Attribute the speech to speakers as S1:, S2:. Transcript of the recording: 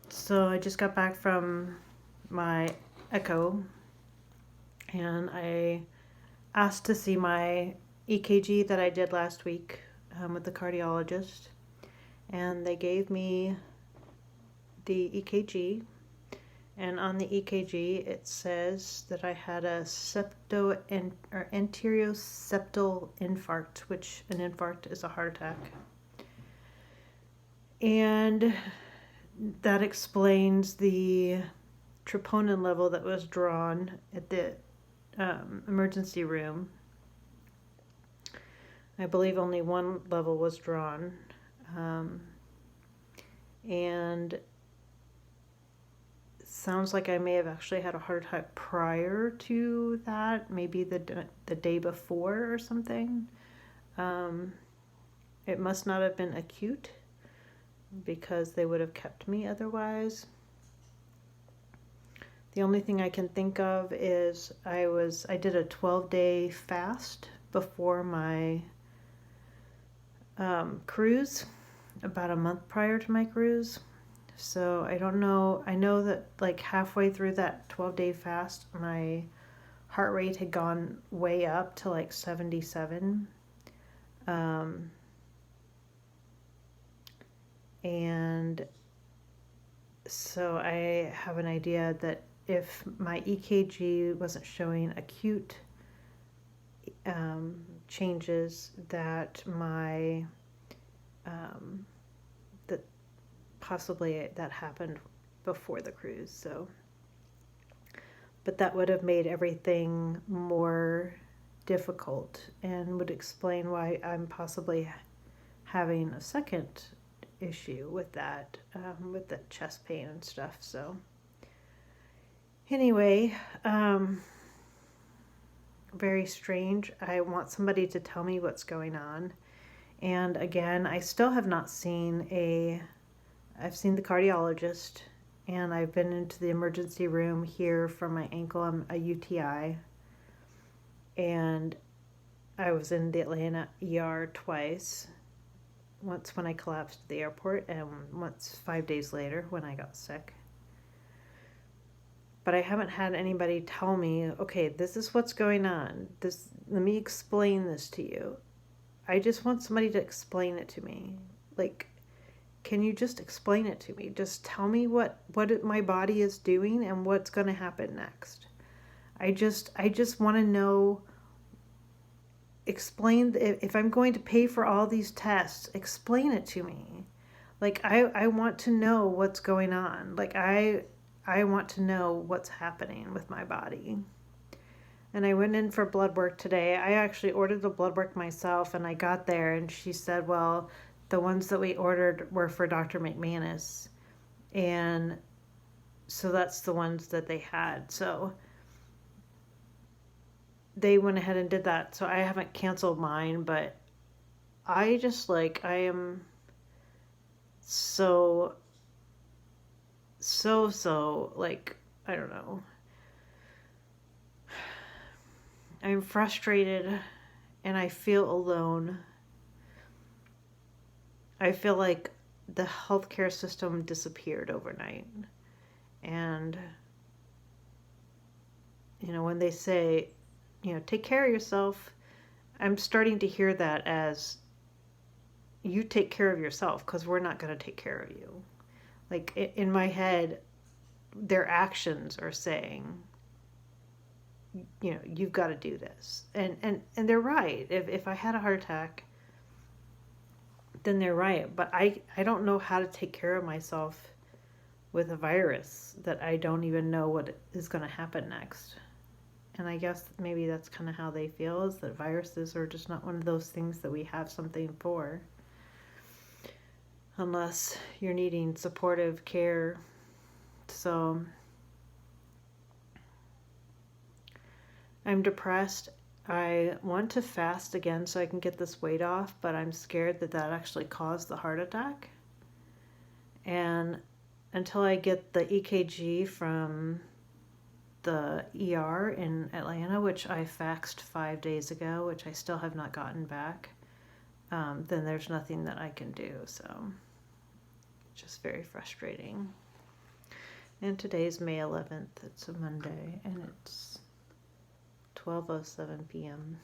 S1: So I just got back from my echo and I asked to see my EKG that I did last week with the cardiologist. And they gave me the EKG. And on the EKG, it says that I had a anterior septal infarct, which an infarct is a heart attack. And that explains the troponin level that was drawn at the emergency room. I believe only one level was drawn. And it sounds like I may have actually had a heart attack prior to that, maybe the day before or something. It must not have been acute because they would have kept me otherwise. The only thing I can think of is I did a 12-day fast before my cruise, about a month prior to my cruise. So I don't know. I know that like halfway through that 12-day fast, my heart rate had gone way up to like 77. And so I have an idea that if my EKG wasn't showing acute changes, that that possibly that happened before the cruise. So, but that would have made everything more difficult and would explain why I'm possibly having a second issue with that, with the chest pain and stuff. So anyway, very strange. I want somebody to tell me what's going on. And again, I still have not seen I've seen the cardiologist, and I've been into the emergency room here for my ankle. I'm a UTI, and I was in the Atlanta ER twice. Once when I collapsed at the airport, and once 5 days later when I got sick. But I haven't had anybody tell me, okay, this is what's going on. Let me explain this to you. I just want somebody to explain it to me. Like, can you just explain it to me? Just tell me what my body is doing and what's going to happen next. I just want to know. Explain, if I'm going to pay for all these tests, explain it to me. Like, I want to know what's going on. Like, I want to know what's happening with my body. And I went in for blood work today. I actually ordered the blood work myself, and I got there and she said, well, the ones that we ordered were for Dr. McManus. And so that's the ones that they had. So they went ahead and did that. So I haven't canceled mine, but I just I am so like, I don't know. I'm frustrated and I feel alone. I feel like the healthcare system disappeared overnight. And, when they say, take care of yourself, I'm starting to hear that as you take care of yourself because we're not going to take care of you. Like, in my head, their actions are saying, you've got to do this. And they're right. If I had a heart attack, then they're right. But I don't know how to take care of myself with a virus that I don't even know what is going to happen next. And I guess maybe that's kind of how they feel, is that viruses are just not one of those things that we have something for. Unless you're needing supportive care. So I'm depressed. I want to fast again so I can get this weight off, but I'm scared that actually caused the heart attack. And until I get the EKG from the ER in Atlanta, which I faxed 5 days ago, which I still have not gotten back, then there's nothing that I can do. So just very frustrating. And today's May 11th. It's a Monday, and it's 12:07 p.m.